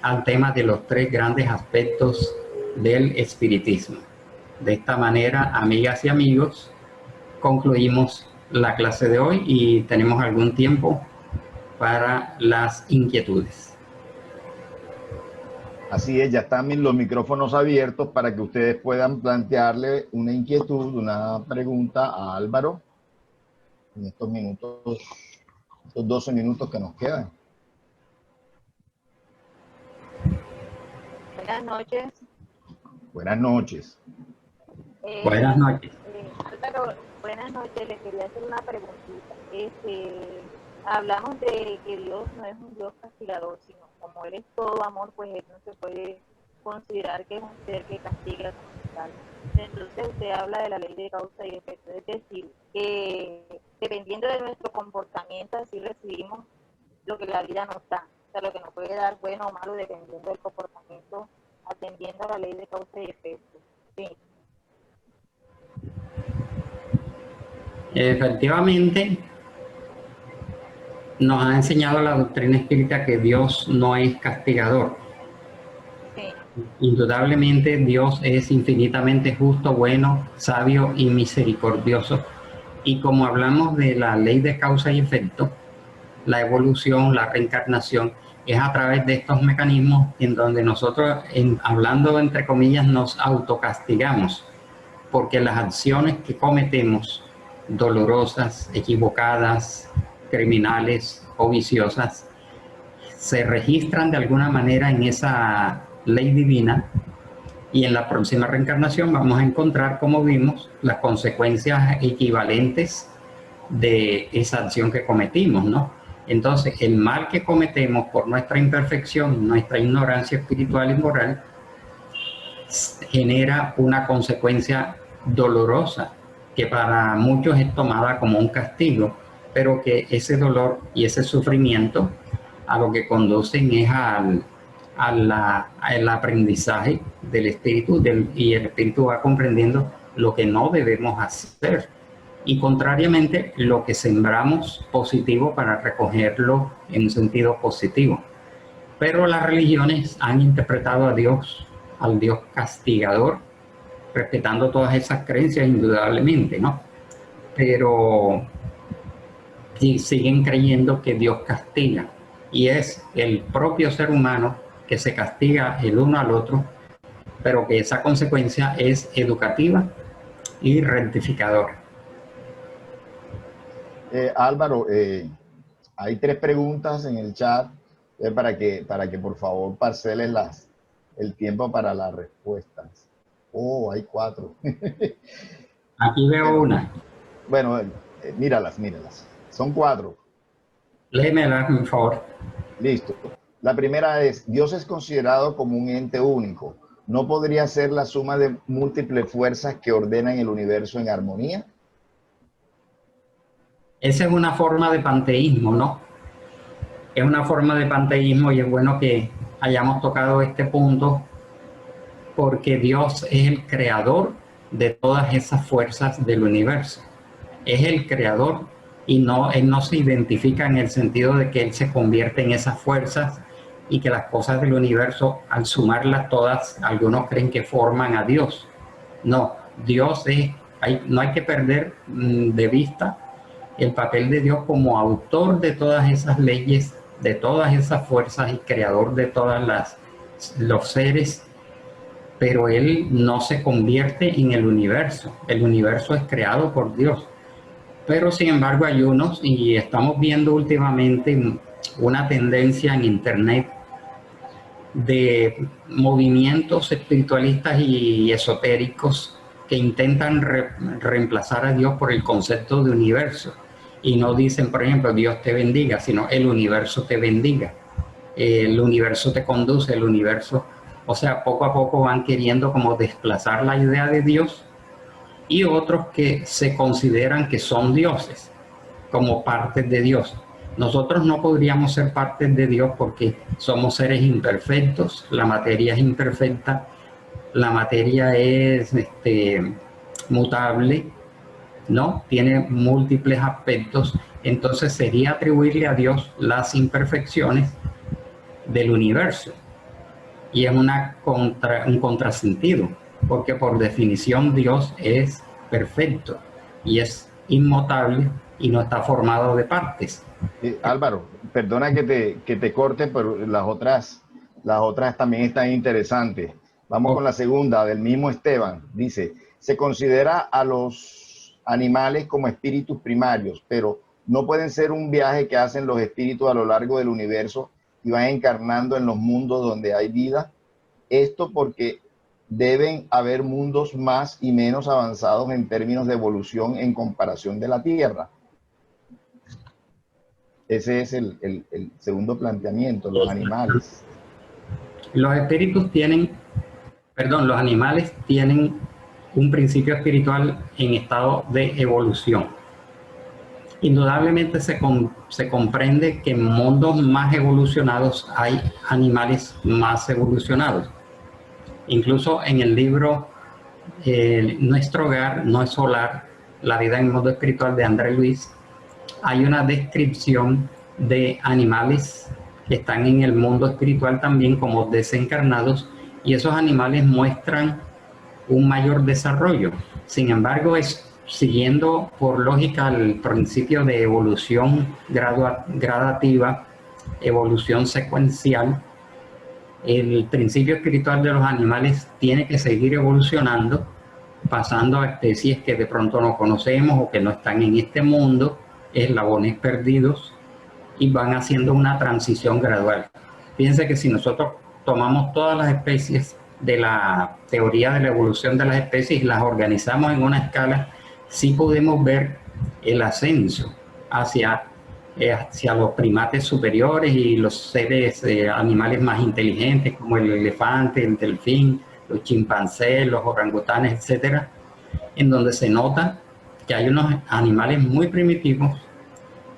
al tema de los tres grandes aspectos del espiritismo. De esta manera, amigas y amigos, concluimos la clase de hoy y tenemos algún tiempo para las inquietudes. Así es, ya están los micrófonos abiertos para que ustedes puedan plantearle una inquietud, una pregunta a Álvaro en estos minutos, estos 12 minutos que nos quedan. Buenas noches. Buenas noches. Buenas noches. Álvaro, buenas noches. Le quería hacer una preguntita. Hablamos de que Dios no es un Dios castigador, sino como Él es todo amor, pues Él no se puede considerar que es un ser que castiga como tal. Entonces usted habla de la ley de causa y efecto, es decir, que dependiendo de nuestro comportamiento así recibimos lo que la vida nos da. O sea, lo que nos puede dar bueno o malo dependiendo del comportamiento, atendiendo a la ley de causa y efecto. Sí. Efectivamente, nos ha enseñado la doctrina espírita que Dios no es castigador. Sí. Indudablemente Dios es infinitamente justo, bueno, sabio y misericordioso. Y como hablamos de la ley de causa y efecto, la evolución, la reencarnación, es a través de estos mecanismos en donde nosotros, hablando entre comillas, nos autocastigamos, porque las acciones que cometemos, dolorosas, equivocadas, criminales o viciosas, se registran de alguna manera en esa ley divina, y en la próxima reencarnación vamos a encontrar, como vimos, las consecuencias equivalentes de esa acción que cometimos, ¿no? Entonces, el mal que cometemos por nuestra imperfección, nuestra ignorancia espiritual y moral, genera una consecuencia dolorosa que para muchos es tomada como un castigo, pero que ese dolor y ese sufrimiento a lo que conducen es al aprendizaje del espíritu, y el espíritu va comprendiendo lo que no debemos hacer, y contrariamente lo que sembramos positivo para recogerlo en un sentido positivo. Pero las religiones han interpretado a Dios, al Dios castigador, respetando todas esas creencias indudablemente, ¿no? Pero siguen creyendo que Dios castiga, y es el propio ser humano que se castiga el uno al otro, pero que esa consecuencia es educativa y rectificadora. Álvaro, hay 3 preguntas en el chat para que por favor parceles el tiempo para las respuestas. Oh, hay 4. Aquí veo una. Bueno, míralas. Son 4. Léemela, por favor. Listo. La primera es: Dios es considerado como un ente único. ¿No podría ser la suma de múltiples fuerzas que ordenan el universo en armonía? Esa es una forma de panteísmo, ¿no? Es una forma de panteísmo, y es bueno que hayamos tocado este punto, porque Dios es el creador de todas esas fuerzas del universo. Es el creador, y Él no se identifica en el sentido de que Él se convierte en esas fuerzas y que las cosas del universo, al sumarlas todas, algunos creen que forman a Dios. No, Dios no hay que perder de vista el papel de Dios como autor de todas esas leyes, de todas esas fuerzas, y creador de todas los seres, pero Él no se convierte en el universo. El universo es creado por Dios. Pero sin embargo hay unos, y estamos viendo últimamente una tendencia en internet de movimientos espiritualistas y esotéricos que intentan reemplazar a Dios por el concepto de universo, y no dicen, por ejemplo, Dios te bendiga, sino el universo te bendiga, el universo te conduce, el universo O sea, poco a poco van queriendo como desplazar la idea de Dios, y otros que se consideran que son dioses, como partes de Dios. Nosotros no podríamos ser partes de Dios porque somos seres imperfectos, la materia es imperfecta, la materia es mutable, ¿no? Tiene múltiples aspectos, entonces sería atribuirle a Dios las imperfecciones del universo. Y es un contrasentido, porque por definición Dios es perfecto y es inmutable y no está formado de partes. Álvaro, perdona que te corte, pero las otras también están interesantes. Vamos con la segunda, del mismo Esteban. Dice, se considera a los animales como espíritus primarios, pero no pueden ser un viaje que hacen los espíritus a lo largo del universo y van encarnando en los mundos donde hay vida. Esto porque deben haber mundos más y menos avanzados en términos de evolución en comparación de la Tierra. Ese es el segundo planteamiento, los animales. Los animales tienen un principio espiritual en estado de evolución. Indudablemente se comprende que en mundos más evolucionados hay animales más evolucionados. Incluso en el libro Nuestro Hogar No es Solar, la vida en el mundo espiritual de André Luis, hay una descripción de animales que están en el mundo espiritual también como desencarnados, y esos animales muestran un mayor desarrollo. Sin embargo, siguiendo por lógica el principio de evolución gradativa, evolución secuencial, el principio espiritual de los animales tiene que seguir evolucionando, pasando a especies que de pronto no conocemos o que no están en este mundo, eslabones perdidos, y van haciendo una transición gradual. Fíjense que si nosotros tomamos todas las especies de la teoría de la evolución de las especies y las organizamos en una escala, sí podemos ver el ascenso hacia los primates superiores y los seres animales más inteligentes como el elefante, el delfín, los chimpancés, los orangutanes, etcétera, en donde se nota que hay unos animales muy primitivos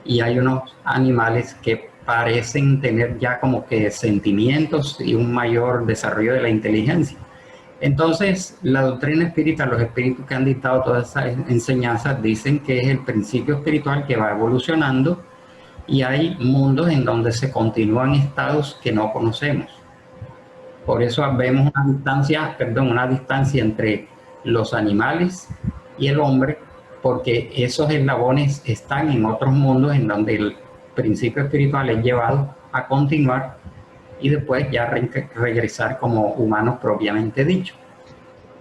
y hay unos animales que parecen tener ya como que sentimientos y un mayor desarrollo de la inteligencia. Entonces, la doctrina espírita, los espíritus que han dictado todas esas enseñanzas, dicen que es el principio espiritual que va evolucionando, y hay mundos en donde se continúan estados que no conocemos. Por eso vemos una distancia entre los animales y el hombre, porque esos eslabones están en otros mundos en donde el principio espiritual es llevado a continuar y después ya regresar como humanos propiamente dicho.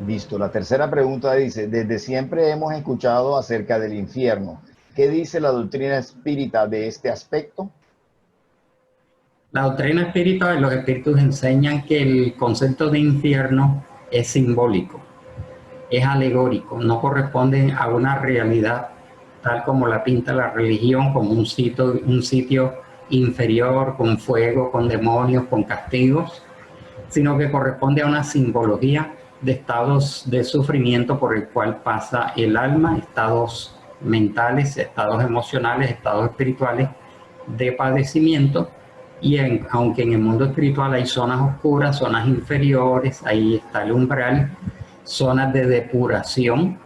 Listo. La tercera pregunta dice, desde siempre hemos escuchado acerca del infierno. ¿Qué dice la doctrina espírita de este aspecto? La doctrina espírita de los espíritus enseñan que el concepto de infierno es simbólico, es alegórico, no corresponde a una realidad tal como la pinta la religión, como un sitio inferior, con fuego, con demonios, con castigos, sino que corresponde a una simbología de estados de sufrimiento por el cual pasa el alma, estados mentales, estados emocionales, estados espirituales de padecimiento. Y aunque en el mundo espiritual hay zonas oscuras, zonas inferiores, ahí está el umbral, zonas de depuración,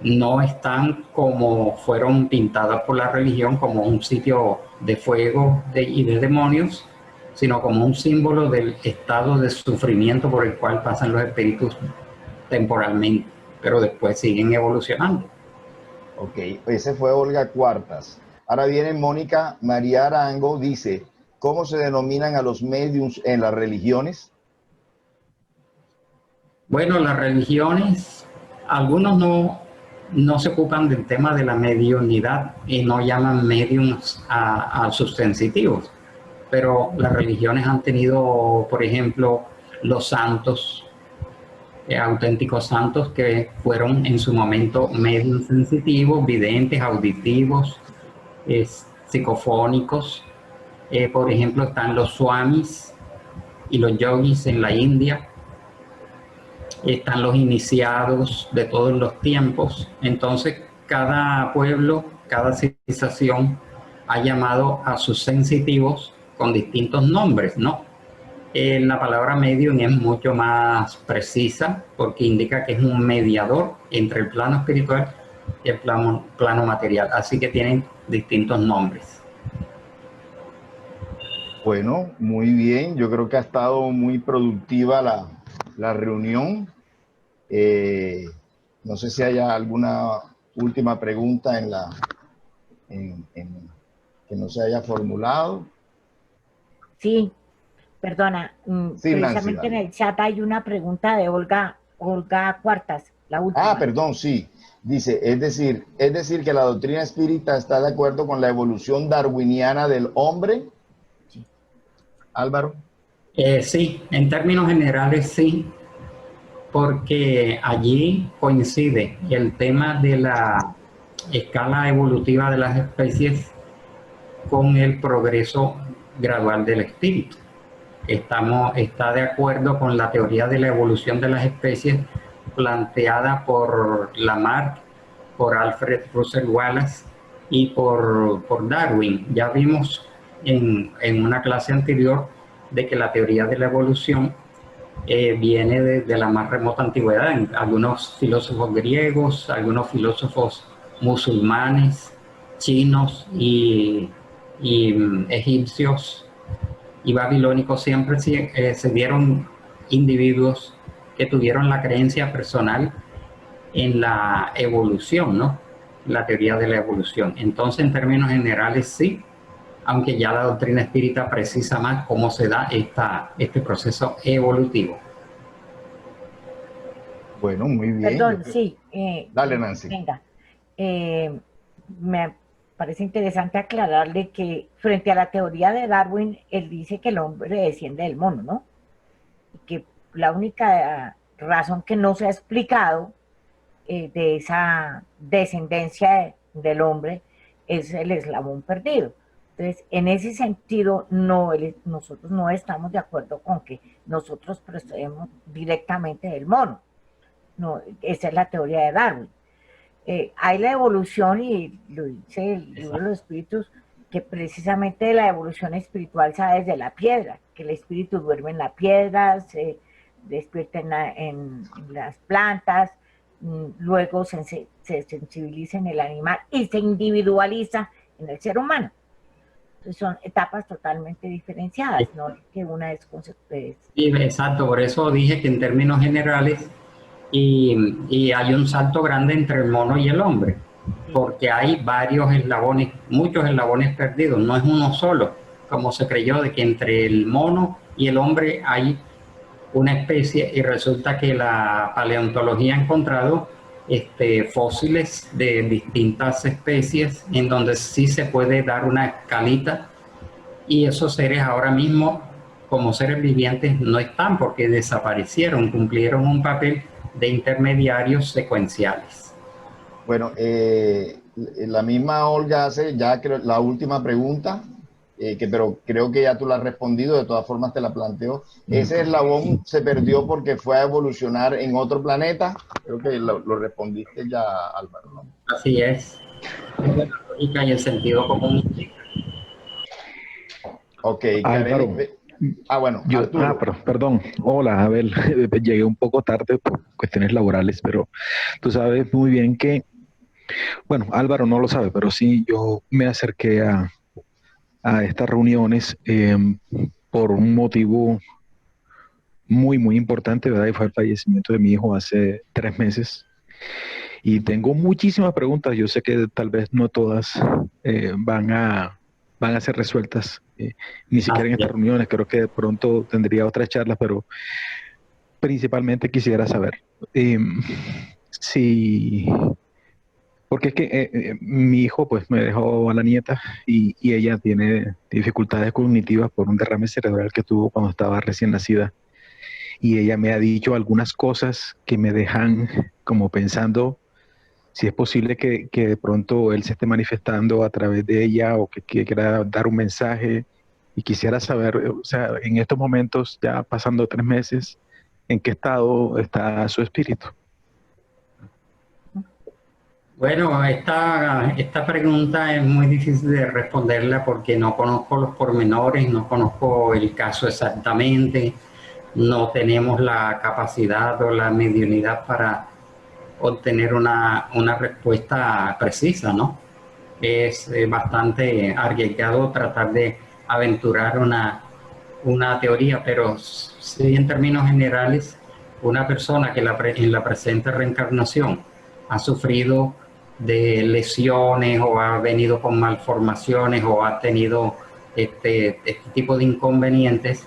no están como fueron pintadas por la religión como un sitio de fuego y de demonios, sino como un símbolo del estado de sufrimiento por el cual pasan los espíritus temporalmente, pero después siguen evolucionando. Ok, ese fue Olga Cuartas. Ahora viene Mónica María Arango, dice, ¿cómo se denominan a los mediums en las religiones? Bueno, las religiones, algunos no se ocupan del tema de la mediunidad y no llaman mediums a sus sensitivos, pero las religiones han tenido, por ejemplo, los santos, auténticos santos que fueron en su momento medios sensitivos, videntes, auditivos, psicofónicos. Por ejemplo, están los swamis, y los yogis en la India. Están los iniciados de todos los tiempos. Entonces, cada pueblo, cada civilización ha llamado a sus sensitivos con distintos nombres, ¿no? La palabra medium es mucho más precisa porque indica que es un mediador entre el plano espiritual y el plano material. Así que tienen distintos nombres. Bueno, muy bien. Yo creo que ha estado muy productiva la reunión. No sé si haya alguna última pregunta que no se haya formulado. Sí, perdona, Sí, precisamente Nancy, en el chat hay una pregunta de Olga Cuartas, la última. Ah, perdón, sí. Dice, es decir que la doctrina espírita está de acuerdo con la evolución darwiniana del hombre. Sí. Álvaro. Sí, en términos generales sí, porque allí coincide el tema de la escala evolutiva de las especies con el progreso gradual del espíritu. Está de acuerdo con la teoría de la evolución de las especies planteada por Lamarck, por Alfred Russel Wallace y por Darwin. Ya vimos en una clase anterior de que la teoría de la evolución viene de la más remota antigüedad. Algunos filósofos griegos, algunos filósofos musulmanes, chinos y egipcios y babilónicos siempre se dieron individuos que tuvieron la creencia personal en la evolución, ¿no? La teoría de la evolución. Entonces, en términos generales, sí, aunque ya la doctrina espírita precisa más cómo se da este proceso evolutivo. Bueno, muy bien. Perdón, sí. Dale, Nancy. Venga, me parece interesante aclararle que frente a la teoría de Darwin, él dice que el hombre desciende del mono, ¿no? Y que la única razón que no se ha explicado de esa descendencia del hombre es el eslabón perdido. Entonces, en ese sentido, nosotros no estamos de acuerdo con que nosotros procedemos directamente del mono. No, esa es la teoría de Darwin. Hay la evolución, y lo dice el libro de los espíritus, que precisamente la evolución espiritual se da desde la piedra, que el espíritu duerme en la piedra, se despierta en las plantas, luego se sensibiliza en el animal y se individualiza en el ser humano. Entonces son etapas totalmente diferenciadas, no que una es consecuencia. Sí, exacto, por eso dije que en términos generales y hay un salto grande entre el mono y el hombre, porque hay varios eslabones, muchos eslabones perdidos, no es uno solo, como se creyó de que entre el mono y el hombre hay una especie y resulta que la paleontología ha encontrado fósiles de distintas especies en donde sí se puede dar una escalita y esos seres ahora mismo como seres vivientes no están porque desaparecieron, cumplieron un papel de intermediarios secuenciales. Bueno, la misma Olga hace ya la última pregunta, pero creo que ya tú la has respondido, de todas formas te la planteo. ¿Ese eslabón se perdió porque fue a evolucionar en otro planeta? Creo que lo respondiste ya, Álvaro, ¿no? Así es. La lógica y el sentido común. Ok, Álvaro. bueno, perdón. Hola, Abel. Llegué un poco tarde por cuestiones laborales, pero tú sabes muy bien que, bueno, Álvaro no lo sabe, pero sí, yo me acerqué a estas reuniones por un motivo muy, muy importante, ¿verdad? Y fue el fallecimiento de mi hijo hace 3 meses. Y tengo muchísimas preguntas. Yo sé que tal vez no todas van a ser resueltas, ni siquiera en estas reuniones. Creo que de pronto tendría otras charlas, pero principalmente quisiera saber si... Porque es que mi hijo pues me dejó a la nieta y ella tiene dificultades cognitivas por un derrame cerebral que tuvo cuando estaba recién nacida. Y ella me ha dicho algunas cosas que me dejan como pensando si es posible que de pronto él se esté manifestando a través de ella o que quiera dar un mensaje. Y quisiera saber, o sea, en estos momentos, ya pasando 3 meses, ¿en qué estado está su espíritu? Bueno, esta pregunta es muy difícil de responderla porque no conozco los pormenores, no conozco el caso exactamente, no tenemos la capacidad o la mediunidad para obtener una respuesta precisa, ¿no? Es bastante arriesgado tratar de aventurar una teoría, pero sí en términos generales, una persona que en la presente reencarnación ha sufrido de lesiones o ha venido con malformaciones o ha tenido este tipo de inconvenientes,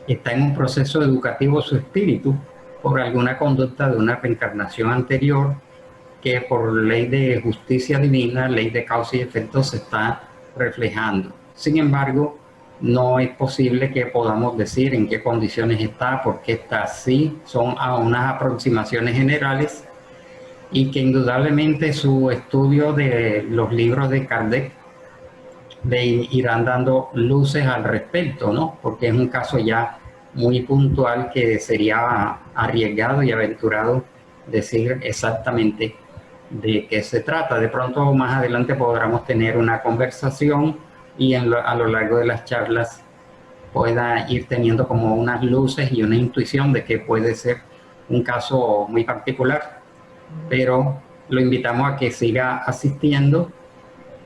está en un proceso educativo su espíritu por alguna conducta de una reencarnación anterior que por ley de justicia divina, ley de causa y efecto, se está reflejando. Sin embargo, no es posible que podamos decir en qué condiciones está, por qué está así, son a unas aproximaciones generales y que indudablemente su estudio de los libros de Kardec le irán dando luces al respecto, ¿no? Porque es un caso ya muy puntual que sería arriesgado y aventurado decir exactamente de qué se trata. De pronto más adelante podremos tener una conversación y a lo largo de las charlas pueda ir teniendo como unas luces y una intuición de que puede ser un caso muy particular, pero lo invitamos a que siga asistiendo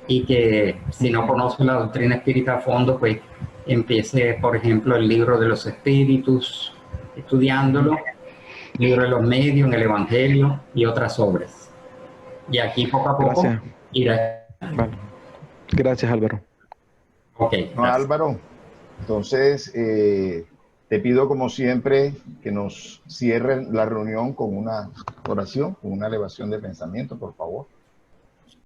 y que si no conoce la doctrina espírita a fondo, pues empiece, por ejemplo, el libro de los espíritus, estudiándolo, el libro de los medios, el Evangelio y otras obras. Y aquí poco a poco Gracias. irá. Vale. Gracias, Álvaro. Ok, No, gracias. Álvaro, entonces te pido como siempre que nos cierren la reunión con una oración, con una elevación de pensamiento, por favor.